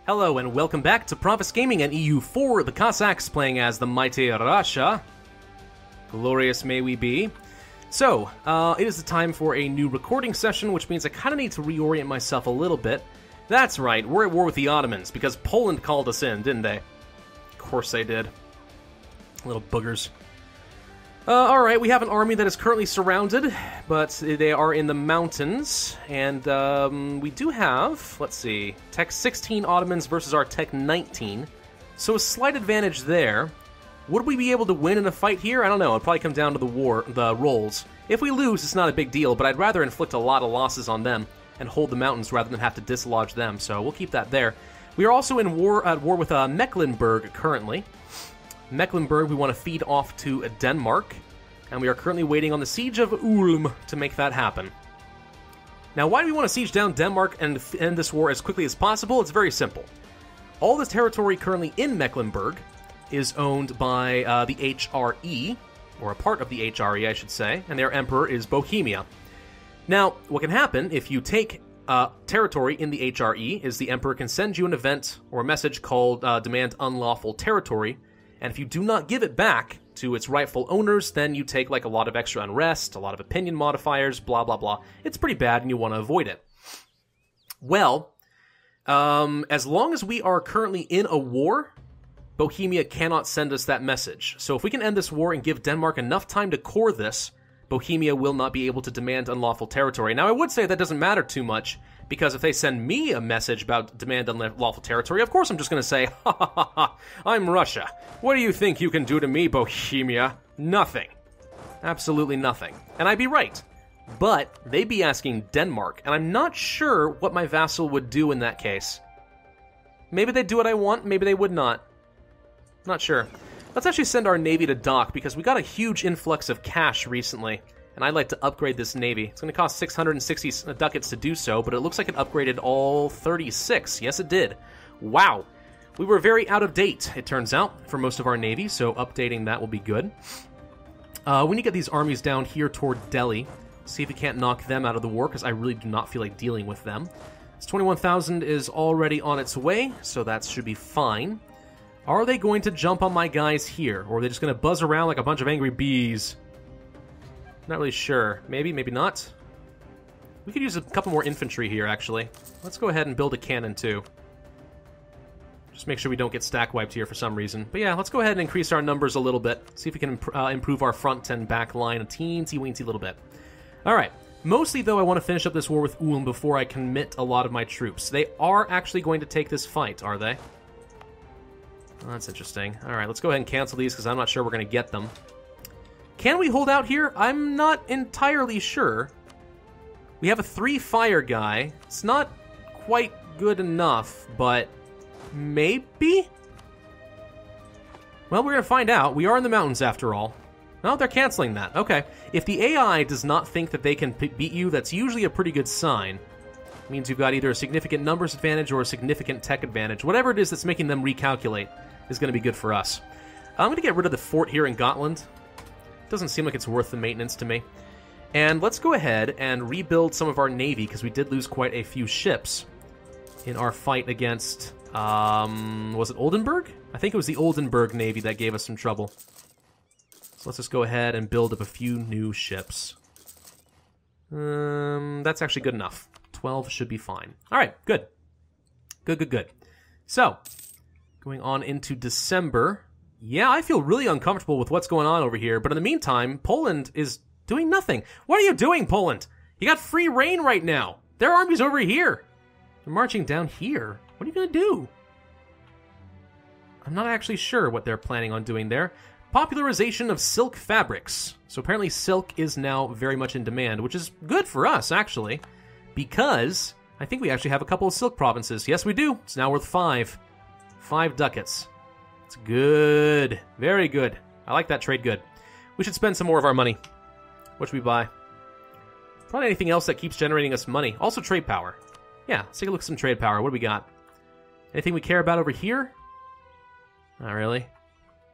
Hello and welcome back to Pravus Gaming and EU4, the Cossacks playing as the mighty Russia. Glorious may we be. So, it is the time for a new recording session, which means I kind of need to reorient myself a little bit. That's right, we're at war with the Ottomans, because Poland called us in, didn't they? Of course they did. Little boogers. Alright, we have an army that is currently surrounded, but they are in the mountains, and we do have, let's see, Tech 16 Ottomans versus our Tech 19, so a slight advantage there. Would we be able to win in a fight here? I don't know, it'll probably come down to the rolls. If we lose, it's not a big deal, but I'd rather inflict a lot of losses on them and hold the mountains rather than have to dislodge them, so we'll keep that there. We are also at war with Mecklenburg currently. Mecklenburg we want to feed off to Denmark, and we are currently waiting on the siege of Ulm to make that happen. Now, why do we want to siege down Denmark and end this war as quickly as possible? It's very simple. All the territory currently in Mecklenburg is owned by the HRE, or a part of the HRE, I should say, and their emperor is Bohemia. Now, what can happen if you take territory in the HRE is the emperor can send you an event or a message called Demand Unlawful Territory, and if you do not give it back to its rightful owners, then you take like a lot of extra unrest, a lot of opinion modifiers, blah, blah, blah. It's pretty bad and you want to avoid it. Well, as long as we are currently in a war, Bohemia cannot send us that message. So if we can end this war and give Denmark enough time to core this, Bohemia will not be able to demand unlawful territory. Now, I would say that doesn't matter too much, because if they send me a message about demand unlawful territory, of course I'm just going to say, ha ha ha ha, I'm Russia. What do you think you can do to me, Bohemia? Nothing. Absolutely nothing. And I'd be right. But they'd be asking Denmark, and I'm not sure what my vassal would do in that case. Maybe they'd do what I want, maybe they would not. Not sure. Let's actually send our navy to dock, because we got a huge influx of cash recently, and I'd like to upgrade this navy. It's going to cost 660 ducats to do so, but it looks like it upgraded all 36. Yes, it did. Wow. We were very out of date, it turns out, for most of our navy, so updating that will be good. We need to get these armies down here toward Delhi, see if we can't knock them out of the war, because I really do not feel like dealing with them. This 21,000 is already on its way, so that should be fine. Are they going to jump on my guys here, or are they just going to buzz around like a bunch of angry bees? Not really sure. Maybe, maybe not. We could use a couple more infantry here, actually. Let's go ahead and build a cannon, too. Just make sure we don't get stack wiped here for some reason. But yeah, let's go ahead and increase our numbers a little bit. See if we can improve our front and back line a teensy-weensy little bit. Alright. Mostly, though, I want to finish up this war with Ulm before I commit a lot of my troops. They are actually going to take this fight, are they? Oh, that's interesting. Alright, let's go ahead and cancel these because I'm not sure we're going to get them. Can we hold out here? I'm not entirely sure. We have a 3-fire guy. It's not quite good enough, but maybe? Well, we're going to find out. We are in the mountains after all. No, they're canceling that. Okay. If the AI does not think that they can beat you, that's usually a pretty good sign. It means you've got either a significant numbers advantage or a significant tech advantage. Whatever it is that's making them recalculate is going to be good for us. I'm going to get rid of the fort here in Gotland. Doesn't seem like it's worth the maintenance to me. And let's go ahead and rebuild some of our navy, because we did lose quite a few ships in our fight against, was it Oldenburg? I think it was the Oldenburg navy that gave us some trouble. So let's just go ahead and build up a few new ships. That's actually good enough. 12 should be fine. Alright, good. Good. So, going on into December. Yeah, I feel really uncomfortable with what's going on over here, but in the meantime, Poland is doing nothing. What are you doing, Poland? You got free reign right now. Their army's over here. They're marching down here. What are you going to do? I'm not actually sure what they're planning on doing there. Popularization of silk fabrics. So apparently silk is now very much in demand, which is good for us, actually, because I think we actually have a couple of silk provinces. Yes, we do. It's now worth 5. 5 ducats. It's good. Very good. I like that trade good. We should spend some more of our money. What should we buy? Probably anything else that keeps generating us money. Also trade power. Yeah, let's take a look at some trade power. What do we got? Anything we care about over here? Not really.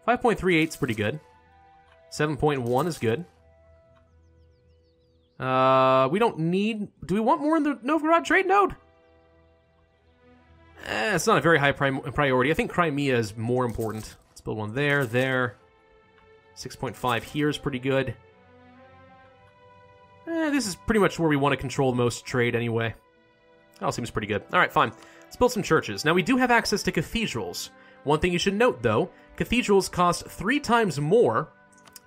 5.38 is pretty good. 7.1 is good. We don't need... Do we want more in the Novgorod trade node? It's not a very high priority. I think Crimea is more important. Let's build one there, there. 6.5 here is pretty good. This is pretty much where we want to control the most trade anyway. That all seems pretty good. Alright, fine. Let's build some churches. Now, we do have access to cathedrals. One thing you should note, though, cathedrals cost 3 times more,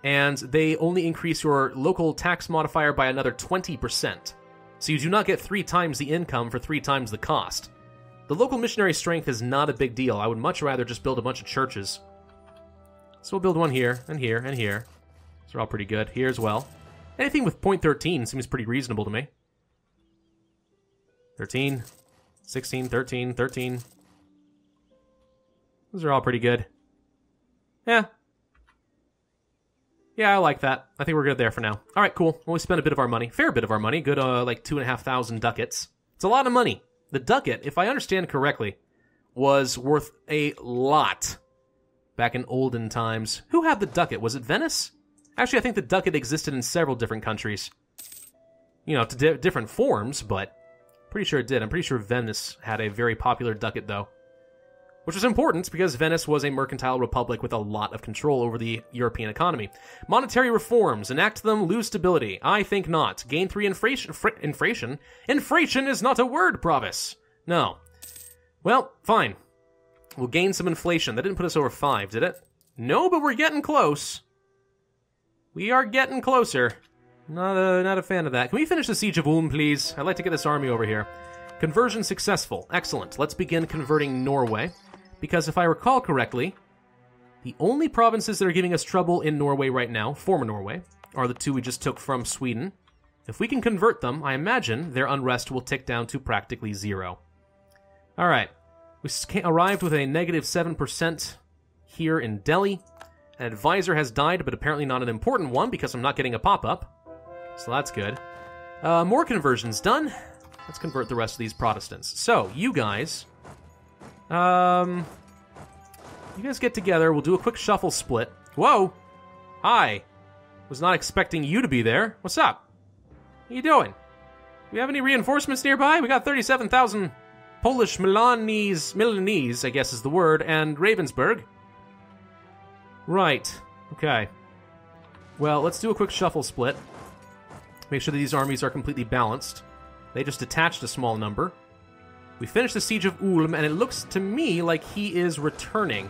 and they only increase your local tax modifier by another 20%. So you do not get 3 times the income for 3 times the cost. The local missionary strength is not a big deal. I would much rather just build a bunch of churches. So we'll build one here, and here, and here. These are all pretty good. Here as well. Anything with 0.13 seems pretty reasonable to me. 13, 16, 13, 13. Those are all pretty good. Yeah. Yeah, I like that. I think we're good there for now. Alright, cool. Well, we spent a bit of our money. Fair bit of our money. Good, like 2,500 ducats. It's a lot of money. The ducat, if I understand correctly, was worth a lot back in olden times. Who had the ducat? Was it Venice? Actually, I think the ducat existed in several different countries. You know, to different forms, but pretty sure it did. I'm pretty sure Venice had a very popular ducat, though. Which was important because Venice was a mercantile republic with a lot of control over the European economy. Monetary reforms. Enact them, lose stability. I think not. Gain 3 inflation. Inflation is not a word, Pravus. No. Well, fine. We'll gain some inflation. That didn't put us over 5, did it? No, but we're getting close. We are getting closer. Not a fan of that. Can we finish the Siege of Ulm, please? I'd like to get this army over here. Conversion successful. Excellent. Let's begin converting Norway. Because if I recall correctly, the only provinces that are giving us trouble in Norway right now, former Norway, are the 2 we just took from Sweden. If we can convert them, I imagine their unrest will tick down to practically 0. Alright. We arrived with a negative 7% here in Delhi. An advisor has died, but apparently not an important one because I'm not getting a pop-up. So that's good. More conversions done. Let's convert the rest of these Protestants. So, you guys... you guys get together. We'll do a quick shuffle split. Whoa! Hi! Was not expecting you to be there. What's up? What are you doing? Do we have any reinforcements nearby? We got 37,000 Polish Milanese, I guess is the word, and Ravensburg. Right. Okay. Well, let's do a quick shuffle split. Make sure that these armies are completely balanced. They just detached a small number. We finished the Siege of Ulm, and it looks to me like he is returning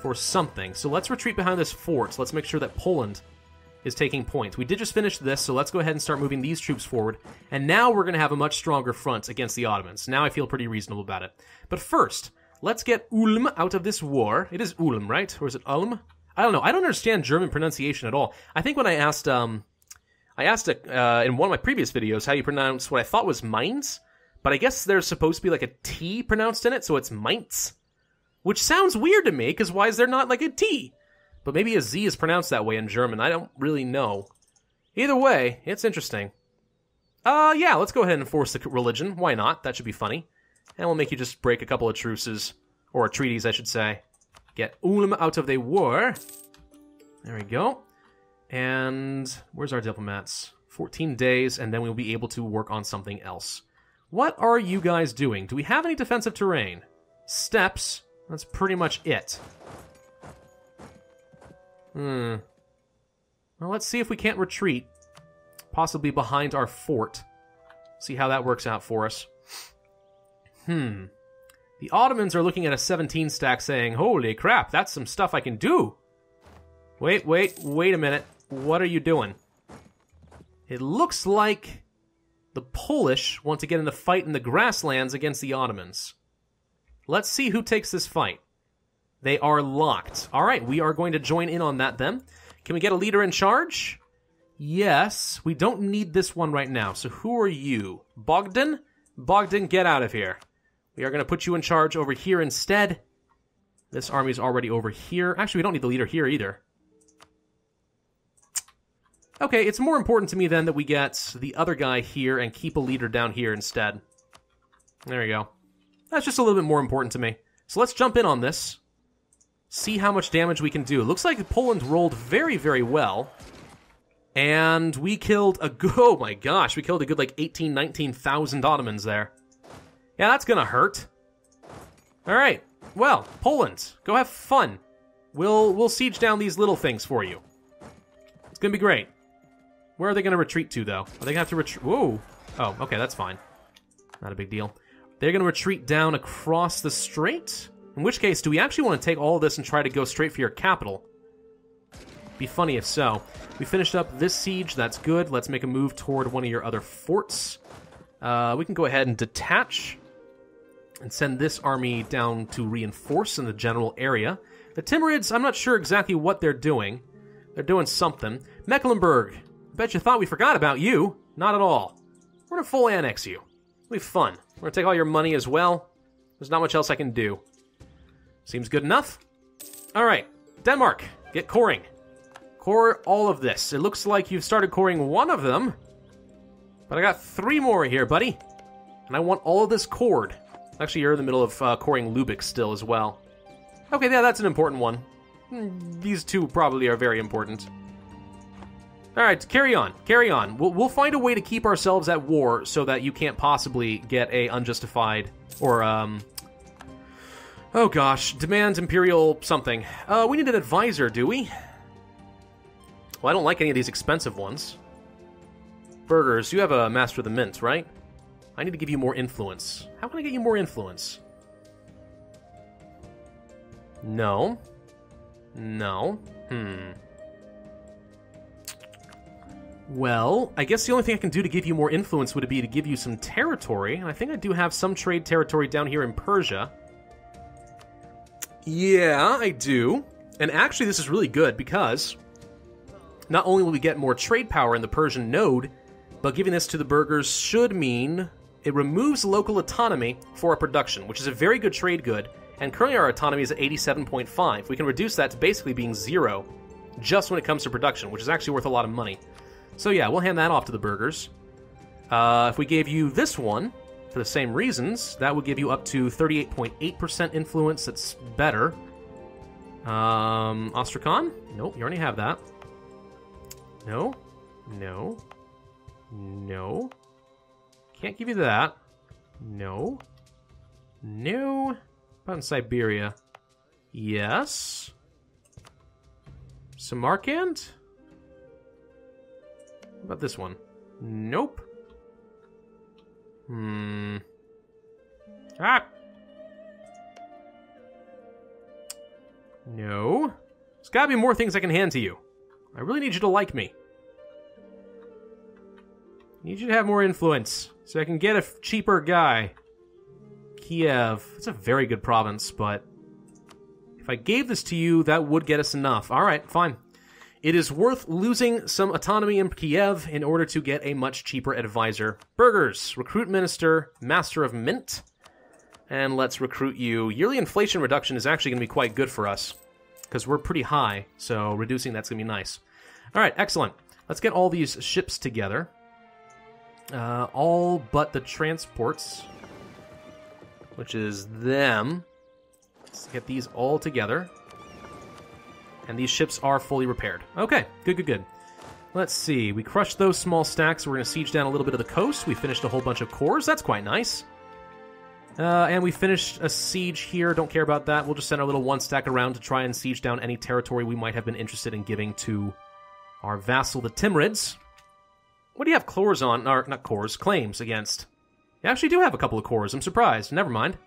for something. So let's retreat behind this fort. So let's make sure that Poland is taking point. We did just finish this, so let's go ahead and start moving these troops forward. And now we're going to have a much stronger front against the Ottomans. Now I feel pretty reasonable about it. But first, let's get Ulm out of this war. It is Ulm, right? Or is it Ulm? I don't know. I don't understand German pronunciation at all. I think when I asked in one of my previous videos how you pronounce what I thought was Mainz, but I guess there's supposed to be like a T pronounced in it, so it's Mainz. Which sounds weird to me, because why is there not like a T? But maybe a Z is pronounced that way in German. I don't really know. Either way, it's interesting. Yeah, let's go ahead and enforce the religion. Why not? That should be funny. And we'll make you just break a couple of truces. Or treaties, I should say. Get Ulm out of the war. There we go. And where's our diplomats? 14 days, and then we'll be able to work on something else. What are you guys doing? Do we have any defensive terrain? Steps. That's pretty much it. Well, let's see if we can't retreat. Possibly behind our fort. See how that works out for us. The Ottomans are looking at a 17 stack saying, holy crap, that's some stuff I can do. Wait a minute. What are you doing? It looks like the Polish want to get in a fight in the grasslands against the Ottomans. Let's see who takes this fight. They are locked. All right, we are going to join in on that then. Can we get a leader in charge? Yes. We don't need this one right now. So who are you? Bogdan? Bogdan, get out of here. We are going to put you in charge over here instead. This army's already over here. Actually, we don't need the leader here either. Okay, it's more important to me then that we get the other guy here and keep a leader down here instead. There we go. That's just a little bit more important to me. So let's jump in on this. See how much damage we can do. Looks like Poland rolled very, very well. And we killed a good... Oh my gosh, we killed a good like 18,000, 19,000 Ottomans there. Yeah, that's gonna hurt. Alright, well, Poland, go have fun. We'll siege down these little things for you. It's gonna be great. Where are they gonna retreat to, though? Are they gonna have to retreat? Whoa! Oh, okay, that's fine. Not a big deal. They're gonna retreat down across the strait? In which case, do we actually want to take all of this and try to go straight for your capital? Be funny if so. We finished up this siege, that's good. Let's make a move toward one of your other forts. We can go ahead and detach and send this army down to reinforce in the general area. The Timurids, I'm not sure exactly what they're doing. They're doing something. Mecklenburg, I bet you thought we forgot about you. Not at all. We're gonna full annex you. It'll be fun. We're gonna take all your money as well. There's not much else I can do. Seems good enough. Alright, Denmark, get coring. Core all of this. It looks like you've started coring one of them. But I got 3 more here, buddy. And I want all of this cored. Actually, you're in the middle of coring Lubeck still as well. Okay, yeah, that's an important one. These 2 probably are very important. Alright, carry on, carry on. We'll find a way to keep ourselves at war so that you can't possibly get a unjustified, or, oh gosh, demand imperial something. We need an advisor, do we? Well, I don't like any of these expensive ones. Burgers, you have a Master of the Mint, right? I need to give you more influence. How can I get you more influence? No. No. Well, I guess the only thing I can do to give you more influence would be to give you some territory, and I think I do have some trade territory down here in Persia. Yeah, I do. And actually, this is really good because not only will we get more trade power in the Persian node, but giving this to the burghers should mean it removes local autonomy for our production, which is a very good trade good, and currently our autonomy is at 87.5. We can reduce that to basically being 0 just when it comes to production, which is actually worth a lot of money. So yeah, we'll hand that off to the burghers. If we gave you this one, for the same reasons, that would give you up to 38.8% influence. That's better. Ostrakhan? Nope, you already have that. No. No. No. Can't give you that. No. No. How about in Siberia? Yes. Samarkand? What about this one? Nope. Ah! No. There's gotta be more things I can hand to you. I really need you to like me. I need you to have more influence, so I can get a cheaper guy. Kiev. It's a very good province, but if I gave this to you, that would get us enough. Alright, fine. It is worth losing some autonomy in Kiev in order to get a much cheaper advisor. Burghers, recruit minister, master of mint. And let's recruit you. Yearly inflation reduction is actually going to be quite good for us, because we're pretty high, so reducing that's going to be nice. Alright, excellent. Let's get all these ships together. All but the transports, which is them. Let's get these all together. And these ships are fully repaired. Okay, good, good, good. Let's see. We crushed those small stacks. We're going to siege down a little bit of the coast. We finished a whole bunch of cores. That's quite nice. And we finished a siege here. Don't care about that. We'll just send our little 1 stack around to try and siege down any territory we might have been interested in giving to our vassal, the Timurids. What do you have cores on? Or, not cores, claims against? You actually do have a couple of cores. I'm surprised. Never mind.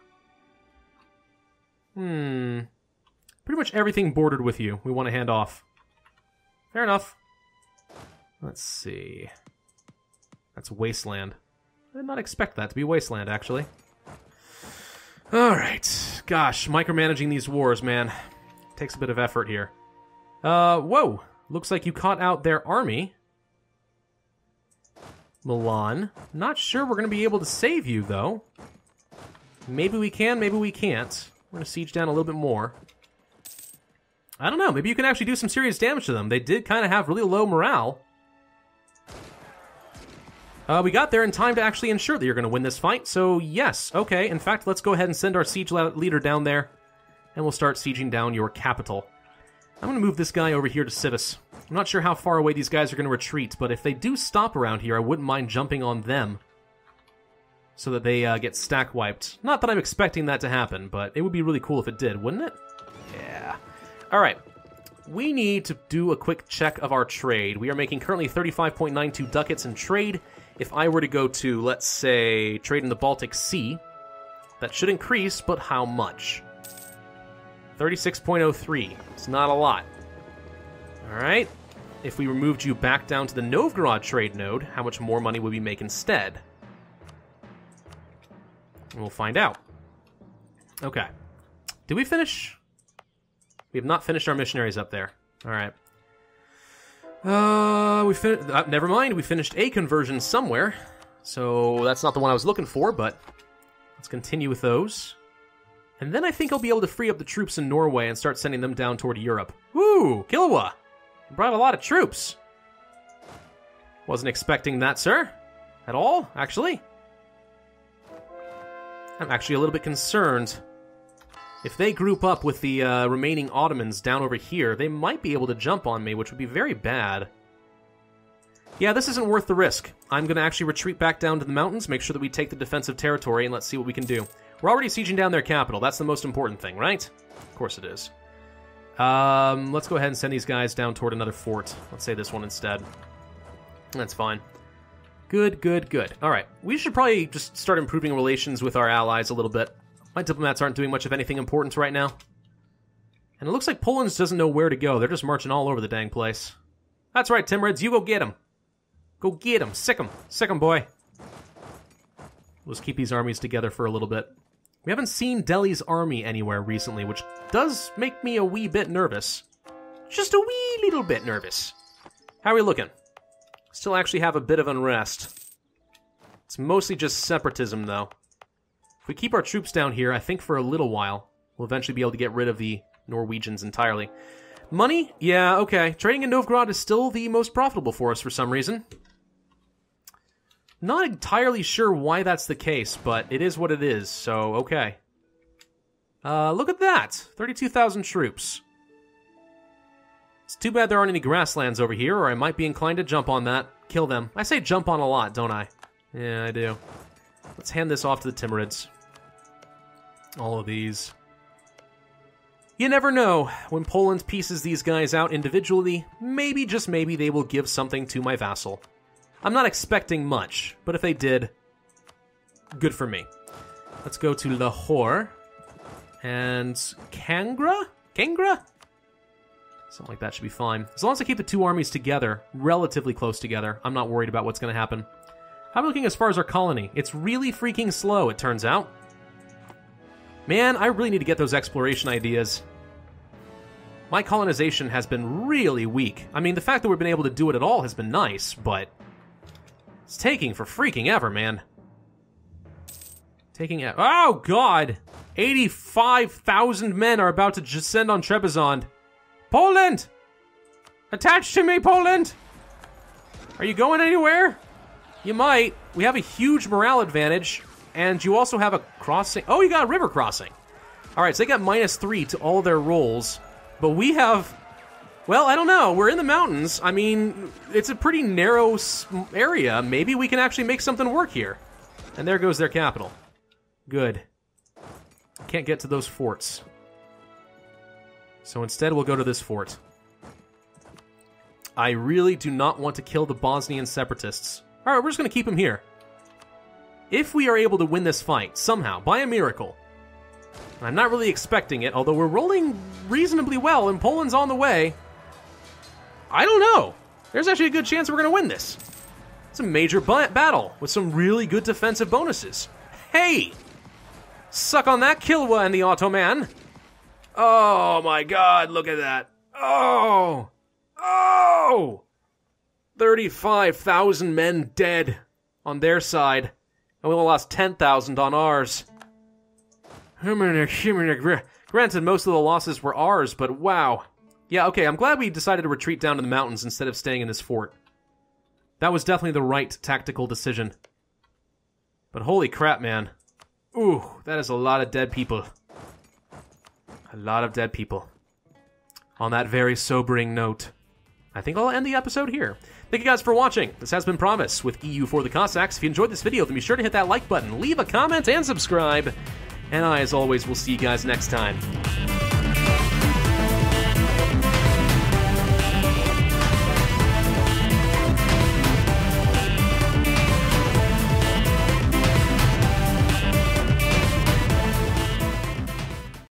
Pretty much everything bordered with you we want to hand off. Fair enough. Let's see. That's wasteland. I did not expect that to be wasteland, actually. Alright. Gosh, micromanaging these wars, man. Takes a bit of effort here. Whoa. Looks like you caught out their army. Milan. Not sure we're going to be able to save you, though. Maybe we can, maybe we can't. We're going to siege down a little bit more. I don't know, maybe you can actually do some serious damage to them. They did kind of have really low morale. We got there in time to actually ensure that you're going to win this fight, so yes, okay. In fact, let's go ahead and send our siege leader down there, and we'll start sieging down your capital. I'm going to move this guy over here to Civis. I'm not sure how far away these guys are going to retreat, but if they do stop around here, I wouldn't mind jumping on them. so that they get stack wiped. Not that I'm expecting that to happen, but it would be really cool if it did, wouldn't it? Yeah. Alright. We need to do a quick check of our trade. We are making currently 35.92 ducats in trade. If I were to go to, let's say, trade in the Baltic Sea, that should increase, but how much? 36.03. It's not a lot. Alright. If we removed you back down to the Novgorod trade node, how much more money would we make instead? We'll find out. Okay. Did we finish? We have not finished our missionaries up there. Alright. Never mind, we finished a conversion somewhere. So that's not the one I was looking for, but let's continue with those. And then I think I'll be able to free up the troops in Norway and start sending them down toward Europe. Woo! Kilwa! Brought a lot of troops. Wasn't expecting that, sir. At all, actually. I'm actually a little bit concerned. If they group up with the remaining Ottomans down over here, they might be able to jump on me, which would be very bad. Yeah, this isn't worth the risk. I'm going to actually retreat back down to the mountains, make sure that we take the defensive territory, and let's see what we can do. We're already sieging down their capital. That's the most important thing, right? Of course it is. Let's go ahead and send these guys down toward another fort. Let's say this one instead. That's fine. Good, good, good. Alright, we should probably just start improving relations with our allies a little bit. My diplomats aren't doing much of anything important right now. And it looks like Poland doesn't know where to go. They're just marching all over the dang place. That's right, Timurids, you go get him. Go get him. Sick him. Sick him, boy. Let's keep these armies together for a little bit. We haven't seen Delhi's army anywhere recently, which does make me a wee bit nervous. Just a wee little bit nervous. How are we looking? Still actually have a bit of unrest. It's mostly just separatism, though. If we keep our troops down here, I think for a little while, we'll eventually be able to get rid of the Norwegians entirely. Money? Yeah, okay. Trading in Novgorod is still the most profitable for us for some reason. Not entirely sure why that's the case, but it is what it is, so okay. Look at that! 32,000 troops. It's too bad there aren't any grasslands over here, or I might be inclined to jump on that. Kill them. I say jump on a lot, don't I? Yeah, I do. Let's hand this off to the Timurids. All of these. You never know. When Poland pieces these guys out individually, maybe, just maybe, they will give something to my vassal. I'm not expecting much, but if they did, good for me. Let's go to Lahore. And Kangra? Kangra? Something like that should be fine. As long as I keep the two armies together, relatively close together, I'm not worried about what's going to happen. How are we looking as far as our colony? It's really freaking slow, it turns out. Man, I really need to get those exploration ideas. My colonization has been really weak. I mean, the fact that we've been able to do it at all has been nice, but it's taking for freaking ever, man. Oh, God! 85,000 men are about to descend on Trebizond. Poland! Attach to me, Poland! Are you going anywhere? You might. We have a huge morale advantage, and you also have a crossing. Oh, you got a river crossing. Alright, so they got -3 to all their rolls, but we have... Well, I don't know. We're in the mountains. I mean, it's a pretty narrow area. Maybe we can actually make something work here. And there goes their capital. Good. Can't get to those forts. So instead, we'll go to this fort. I really do not want to kill the Bosnian separatists. Alright, we're just going to keep them here. If we are able to win this fight, somehow, by a miracle, and I'm not really expecting it, although we're rolling reasonably well and Poland's on the way, I don't know. There's actually a good chance we're going to win this. It's a major battle with some really good defensive bonuses. Hey! Suck on that, Kilwa and the Ottoman. Oh my god, look at that. Oh! Oh! 35,000 men dead on their side. And we only lost 10,000 on ours. Granted, most of the losses were ours, but wow. Yeah, okay, I'm glad we decided to retreat down to the mountains instead of staying in this fort. That was definitely the right tactical decision. But holy crap, man. Ooh, that is a lot of dead people. A lot of dead people. On that very sobering note. I think I'll end the episode here. Thank you guys for watching. This has been Pravus with EU for the Cossacks. If you enjoyed this video, then be sure to hit that like button, leave a comment, and subscribe. And I, as always, will see you guys next time.